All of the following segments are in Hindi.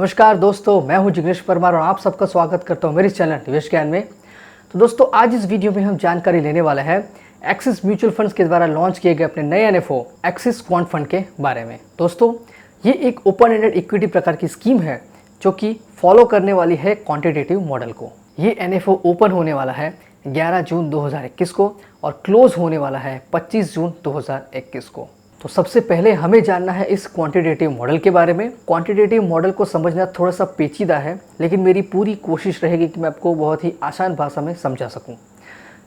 नमस्कार दोस्तों, मैं हूं जिग्नेश परमार और आप सबका स्वागत करता हूं मेरे चैनल निवेश ज्ञान में। तो दोस्तों, आज इस वीडियो में हम जानकारी लेने वाले हैं एक्सिस म्यूचुअल फंड्स के द्वारा लॉन्च किए गए अपने नए एनएफओ एक्सिस क्वांट फंड के बारे में। दोस्तों, ये एक ओपन एंडेड इक्विटी प्रकार की स्कीम है जो कि फॉलो करने वाली है क्वांटिटेटिव मॉडल को। ये एनएफओ ओपन होने वाला है 11 जून 2021 को और क्लोज होने वाला है 25 जून 2021 को। तो सबसे पहले हमें जानना है इस क्वांटिटेटिव मॉडल के बारे में। क्वांटिटेटिव मॉडल को समझना थोड़ा सा पेचीदा है, लेकिन मेरी पूरी कोशिश रहेगी कि मैं आपको बहुत ही आसान भाषा में समझा सकूं।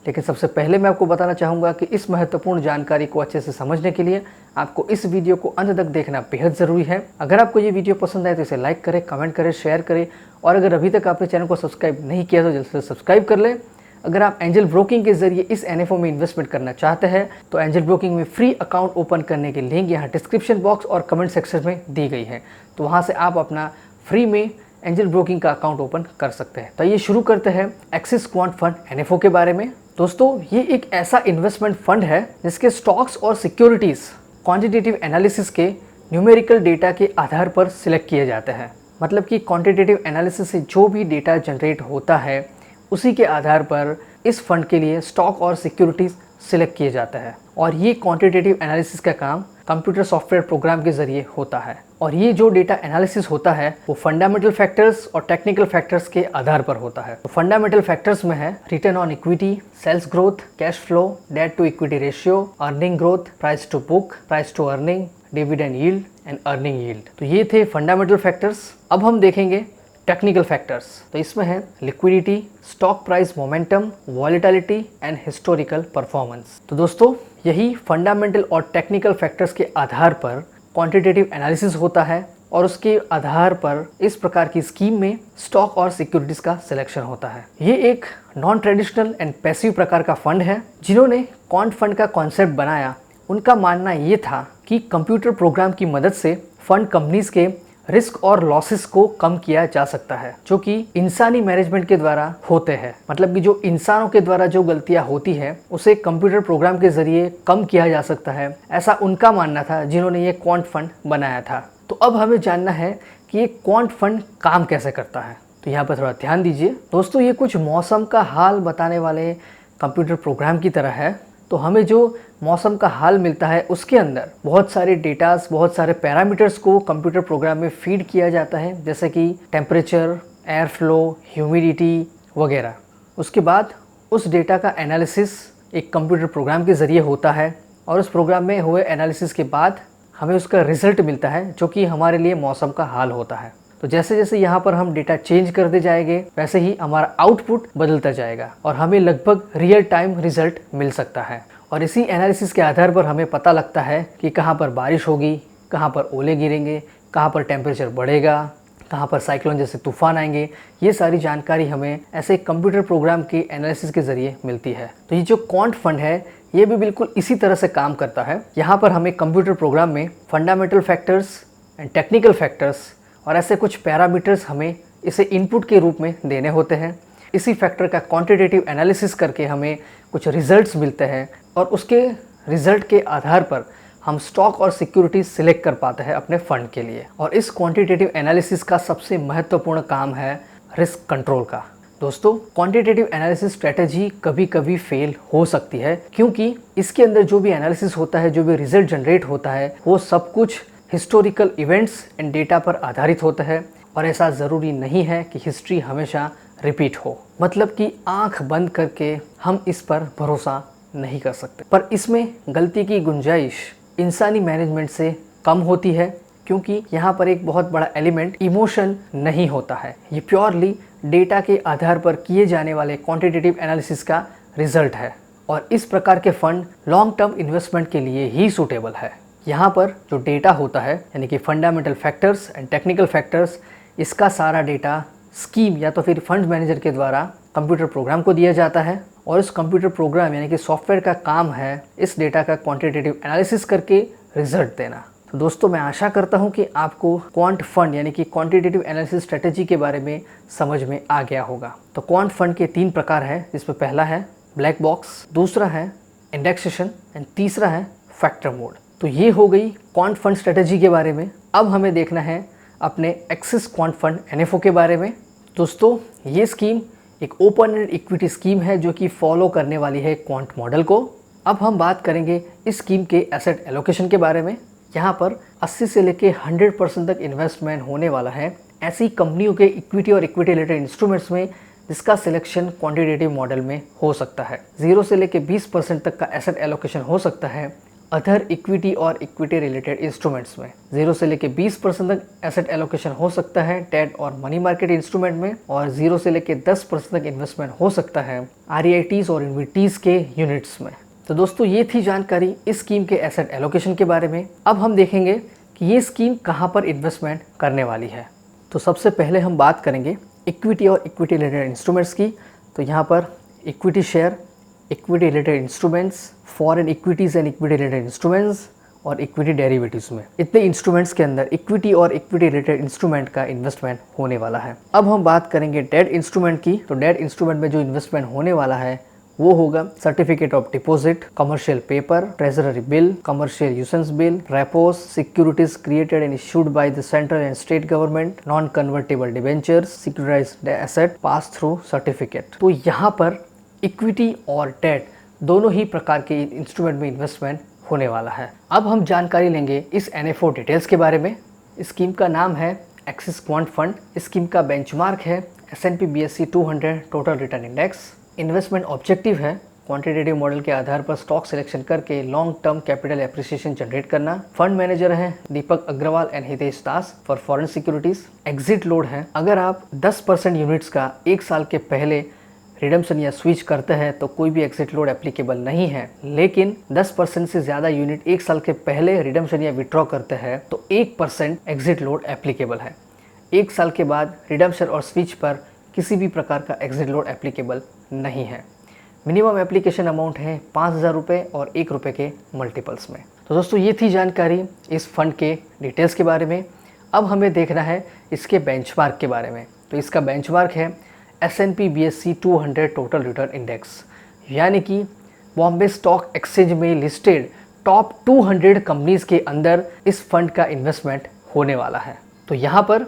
लेकिन सबसे पहले मैं आपको बताना चाहूँगा कि इस महत्वपूर्ण जानकारी को अच्छे से समझने के लिए आपको इस वीडियो को अंत तक देखना बेहद ज़रूरी है। अगर आपको ये वीडियो पसंद आए तो इसे लाइक करें, कमेंट करें, शेयर करें और अगर अभी तक आपने चैनल को सब्सक्राइब नहीं किया तो जल्द से सब्सक्राइब कर लें। अगर आप एंजल ब्रोकिंग के जरिए इस एनएफओ में इन्वेस्टमेंट करना चाहते हैं तो एंजल ब्रोकिंग में फ्री अकाउंट ओपन करने की लिंक यहाँ डिस्क्रिप्शन बॉक्स और कमेंट सेक्शन में दी गई है। तो वहाँ से आप अपना फ्री में एंजल ब्रोकिंग का अकाउंट ओपन कर सकते हैं। तो ये शुरू करते हैं एक्सिस क्वांट फंड एनएफओ के बारे में। दोस्तों, ये एक ऐसा इन्वेस्टमेंट फंड है जिसके स्टॉक्स और सिक्योरिटीज़ क्वांटिटेटिव एनालिसिस के न्यूमेरिकल डेटा के आधार पर सिलेक्ट किए जाते हैं। मतलब कि क्वांटिटेटिव एनालिसिस से जो भी डेटा जनरेट होता है उसी के आधार पर इस फंड के लिए स्टॉक और सिक्योरिटीज सिलेक्ट किए जाते हैं और ये क्वांटिटेटिव एनालिसिस का काम कंप्यूटर सॉफ्टवेयर प्रोग्राम के जरिए होता है। और ये जो डेटा एनालिसिस होता है वो फंडामेंटल फैक्टर्स और टेक्निकल फैक्टर्स के आधार पर होता है। तो फंडामेंटल फैक्टर्स में है return on equity, sales growth, cash flow, debt to equity ratio, earning growth, price to book, price to earning, dividend yield and earning yield. तो ये थे फंडामेंटल फैक्टर्स। अब हम देखेंगे टेक्निकल फैक्टर्स। तो इसमें है liquidity, stock price momentum, volatility and historical performance. तो दोस्तों, यही फंडामेंटल और टेक्निकल फैक्टर्स के आधार पर क्वांटिटेटिव एनालिसिस होता है और उसके आधार पर इस प्रकार की स्कीम में स्टॉक और सिक्योरिटीज का सिलेक्शन होता है। ये एक नॉन ट्रेडिशनल एंड पैसिव प्रकार का फंड है। जिन्होंने क्वांट फंड का कॉन्सेप्ट बनाया उनका मानना ये था कि कंप्यूटर प्रोग्राम की मदद से फंड कंपनीज के रिस्क और लॉसेस को कम किया जा सकता है जो कि इंसानी मैनेजमेंट के द्वारा होते हैं। मतलब कि जो इंसानों के द्वारा जो गलतियां होती है उसे कंप्यूटर प्रोग्राम के जरिए कम किया जा सकता है, ऐसा उनका मानना था जिन्होंने ये क्वांट फंड बनाया था। तो अब हमें जानना है कि ये क्वांट फंड काम कैसे करता है। तो यहाँ पर थोड़ा ध्यान दीजिए दोस्तों, ये कुछ मौसम का हाल बताने वाले कंप्यूटर प्रोग्राम की तरह है। तो हमें जो मौसम का हाल मिलता है उसके अंदर बहुत सारे डेटास, बहुत सारे पैरामीटर्स को कंप्यूटर प्रोग्राम में फीड किया जाता है, जैसे कि टेम्परेचर, एयर फ्लो, ह्यूमिडिटी वगैरह। उसके बाद उस डेटा का एनालिसिस एक कंप्यूटर प्रोग्राम के ज़रिए होता है और उस प्रोग्राम में हुए एनालिसिस के बाद हमें उसका रिजल्ट मिलता है जो कि हमारे लिए मौसम का हाल होता है। तो जैसे जैसे यहाँ पर हम डेटा चेंज करते जाएंगे वैसे ही हमारा आउटपुट बदलता जाएगा और हमें लगभग रियल टाइम रिजल्ट मिल सकता है। और इसी एनालिसिस के आधार पर हमें पता लगता है कि कहाँ पर बारिश होगी, कहाँ पर ओले गिरेंगे, कहाँ पर टेम्परेचर बढ़ेगा, कहाँ पर साइक्लोन जैसे तूफान आएंगे। ये सारी जानकारी हमें ऐसे कंप्यूटर प्रोग्राम के एनालिसिस के ज़रिए मिलती है। तो ये जो क्वांट फंड है ये भी बिल्कुल इसी तरह से काम करता है। यहाँ पर हमें कंप्यूटर प्रोग्राम में fundamental factors and technical factors और ऐसे कुछ पैरामीटर्स हमें इसे इनपुट के रूप में देने होते हैं। इसी फैक्टर का क्वांटिटेटिव एनालिसिस करके हमें कुछ रिजल्ट्स मिलते हैं और उसके रिजल्ट के आधार पर हम स्टॉक और सिक्योरिटीज सिलेक्ट कर पाते हैं अपने फंड के लिए। और इस क्वांटिटेटिव एनालिसिस का सबसे महत्वपूर्ण काम है रिस्क कंट्रोल का। दोस्तों, क्वांटिटेटिव एनालिसिस स्ट्रेटेजी कभी कभी फेल हो सकती है क्योंकि इसके अंदर जो भी एनालिसिस होता है, जो भी रिजल्ट जनरेट होता है, वो सब कुछ हिस्टोरिकल इवेंट्स एंड डेटा पर आधारित होता है और ऐसा ज़रूरी नहीं है कि हिस्ट्री हमेशा रिपीट हो। मतलब कि आंख बंद करके हम इस पर भरोसा नहीं कर सकते। पर इसमें गलती की गुंजाइश इंसानी मैनेजमेंट से कम होती है क्योंकि यहाँ पर एक बहुत बड़ा एलिमेंट इमोशन नहीं होता है। ये प्योरली डेटा के आधार पर किए जाने वाले क्वांटिटेटिव एनालिसिस का रिजल्ट है और इस प्रकार के फंड लॉन्ग टर्म इन्वेस्टमेंट के लिए ही सूटेबल है। यहाँ पर जो डेटा होता है यानी कि fundamental factors and technical factors, इसका सारा डेटा स्कीम या तो फिर फंड मैनेजर के द्वारा कंप्यूटर प्रोग्राम को दिया जाता है और इस कंप्यूटर प्रोग्राम यानी कि सॉफ्टवेयर का काम है इस डेटा का क्वांटिटेटिव एनालिसिस करके रिजल्ट देना। तो दोस्तों, मैं आशा करता हूं कि आपको क्वांट फंड यानी कि क्वांटिटेटिव एनालिसिस स्ट्रेटेजी के बारे में समझ में आ गया होगा। तो क्वांट फंड के 3 प्रकार हैं, जिसमें पहला है ब्लैक बॉक्स, दूसरा है इंडेक्सेशन एंड तीसरा है फैक्टर मोड। तो ये हो गई क्वांट फंड स्ट्रेटेजी के बारे में। अब हमें देखना है अपने एक्सिस क्वांट फंड NFO के बारे में। दोस्तों, ये स्कीम एक ओपन एंड इक्विटी स्कीम है जो कि फॉलो करने वाली है क्वांट मॉडल को। अब हम बात करेंगे इस स्कीम के एसेट एलोकेशन के बारे में। यहाँ पर 80 से लेके 100% तक इन्वेस्टमेंट होने वाला है ऐसी कंपनियों के इक्विटी और इक्विटी रिलेटेड इंस्ट्रूमेंट्स में जिसका सिलेक्शन क्वांटिटेटिव मॉडल में हो सकता है। 0 से लेके 20% तक का एसेट एलोकेशन हो सकता है अदर इक्विटी और इक्विटी रिलेटेड इंस्ट्रूमेंट्स में। 0 से लेके 20% तक एसेट एलोकेशन हो सकता है डेट और मनी मार्केट इंस्ट्रूमेंट में, और 0 से लेके 10% तक इन्वेस्टमेंट हो सकता है REITs और इन्विटीज के यूनिट्स में। तो दोस्तों, ये थी जानकारी इस स्कीम के एसेट एलोकेशन के बारे में। अब हम देखेंगे कि ये स्कीम कहाँ पर इन्वेस्टमेंट करने वाली है। तो सबसे पहले हम बात करेंगे इक्विटी और इक्विटी रिलेटेड इंस्ट्रूमेंट्स की। तो यहाँ पर equity share, equity related instruments, foreign equities and equity related instruments और इक्विटी डेरिवेटिव्स में, इतने इंस्ट्रूमेंट्स के अंदर इक्विटी और इक्विटी रिलेटेड इंस्ट्रूमेंट का इन्वेस्टमेंट होने वाला है। अब हम बात करेंगे डेट इंस्ट्रूमेंट की। तो डेट इंस्ट्रूमेंट में जो इन्वेस्टमेंट होने वाला है वो होगा certificate of deposit, commercial paper, treasury bill, commercial usance bill, repos, securities created and issued by the central and state government, non convertible debentures, securitised asset, pass through certificate. तो यहाँ पर इक्विटी और डेट दोनों ही प्रकार के इंस्ट्रूमेंट में इन्वेस्टमेंट होने वाला है। अब हम जानकारी लेंगे इस NFO डिटेल्स के बारे में। इस स्कीम का नाम है एक्सिस क्वांट फंड। इस स्कीम का बेंचमार्क है S&P BSE 200 total return index. Investment objective है क्वांटिटेटिव मॉडल के आधार पर स्टॉक सिलेक्शन करके long term capital appreciation generate करना। फंड मैनेजर है Deepak Agarwal and Hitesh Das for foreign securities. Exit load है, अगर आप 10% यूनिट्स का 1 साल के पहले रिडम्पशन या स्विच करते हैं तो कोई भी एग्जिट लोड एप्लीकेबल नहीं है, लेकिन 10% से ज़्यादा यूनिट 1 साल के पहले रिडम्पशन या विड्रॉ करते हैं तो 1% एग्जिट लोड एप्लीकेबल है। 1 साल के बाद रिडम्पशन और स्विच पर किसी भी प्रकार का एग्जिट लोड एप्लीकेबल नहीं है। मिनिमम एप्लीकेशन अमाउंट है 5,000 रुपये और 1 रुपये के मल्टीपल्स में। तो दोस्तों, ये थी जानकारी इस फंड के डिटेल्स के बारे में। अब हमें देखना है इसके बेंचमार्क के बारे में। तो इसका बेंचमार्क है S&P BSE 200 total return index, यानी कि बॉम्बे स्टॉक एक्सचेंज में लिस्टेड टॉप 200 कंपनीज़ के अंदर इस फंड का इन्वेस्टमेंट होने वाला है। तो यहाँ पर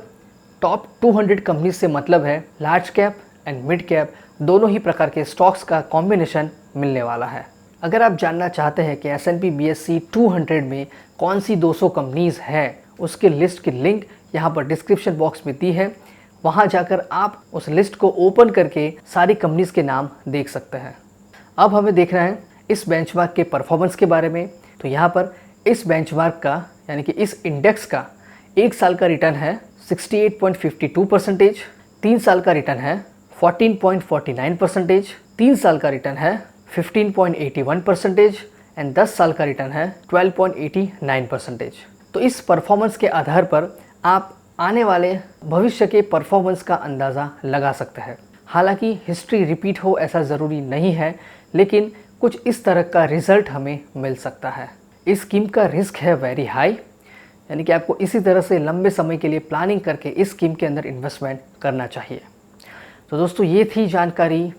टॉप 200 कंपनीज से मतलब है large cap and mid cap दोनों ही प्रकार के स्टॉक्स का कॉम्बिनेशन मिलने वाला है। अगर आप जानना चाहते हैं कि S&P BSE 200 में कौन सी 200 कंपनीज़ हैं, उसके लिस्ट की लिंक यहाँ पर डिस्क्रिप्शन बॉक्स में दी है। वहाँ जाकर आप उस लिस्ट को ओपन करके सारी कंपनीज़ के नाम देख सकते हैं। अब हमें देखना है इस बेंचमार्क के परफॉर्मेंस के बारे में। तो यहाँ पर इस बेंचमार्क का यानी कि इस इंडेक्स का 1 साल का रिटर्न है 68.52%, 3 साल का रिटर्न है 14.49%, 3 साल का रिटर्न है 15.81% एंड 10 साल का रिटर्न है 12.89%। तो इस परफॉर्मेंस के आधार पर आप आने वाले भविष्य के परफॉर्मेंस का अंदाज़ा लगा सकते हैं। हालांकि हिस्ट्री रिपीट हो ऐसा ज़रूरी नहीं है, लेकिन कुछ इस तरह का रिज़ल्ट हमें मिल सकता है। इस स्कीम का रिस्क है वेरी हाई, यानी कि आपको इसी तरह से लंबे समय के लिए प्लानिंग करके इस स्कीम के अंदर इन्वेस्टमेंट करना चाहिए। तो दोस्तों, ये थी जानकारी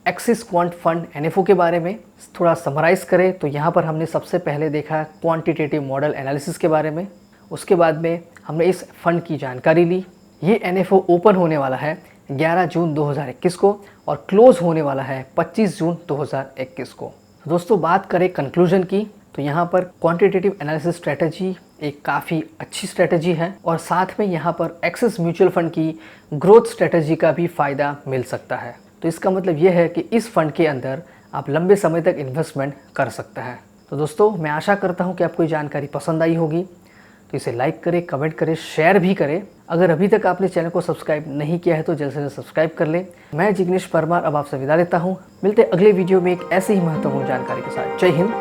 एक्सिस क्वांट फंड NFO के बारे में। थोड़ा समराइज़ करें तो यहाँ पर हमने सबसे पहले देखा क्वांटिटेटिव मॉडल एनालिसिस के बारे में, उसके बाद में हमने इस फंड की जानकारी ली। ये NFO ओपन होने वाला है 11 जून 2021 को और क्लोज होने वाला है 25 जून 2021 को। तो दोस्तों, बात करें कंक्लूजन की, तो यहाँ पर क्वांटिटेटिव एनालिसिस स्ट्रेटजी एक काफ़ी अच्छी स्ट्रेटजी है और साथ में यहाँ पर एक्सिस म्यूचुअल फंड की ग्रोथ स्ट्रेटजी का भी फ़ायदा मिल सकता है। तो इसका मतलब ये है कि इस फंड के अंदर आप लंबे समय तक इन्वेस्टमेंट कर सकते हैं। तो दोस्तों, मैं आशा करता हूँ कि आपको ये जानकारी पसंद आई होगी। तो इसे लाइक करें, कमेंट करें, शेयर भी करें। अगर अभी तक आपने चैनल को सब्सक्राइब नहीं किया है तो जल्द से जल्द सब्सक्राइब कर लें। मैं जिग्नेश परमार अब आपसे विदा लेता हूँ। मिलते अगले वीडियो में एक ऐसे ही महत्वपूर्ण जानकारी के साथ। जय हिंद,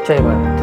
जय भारत।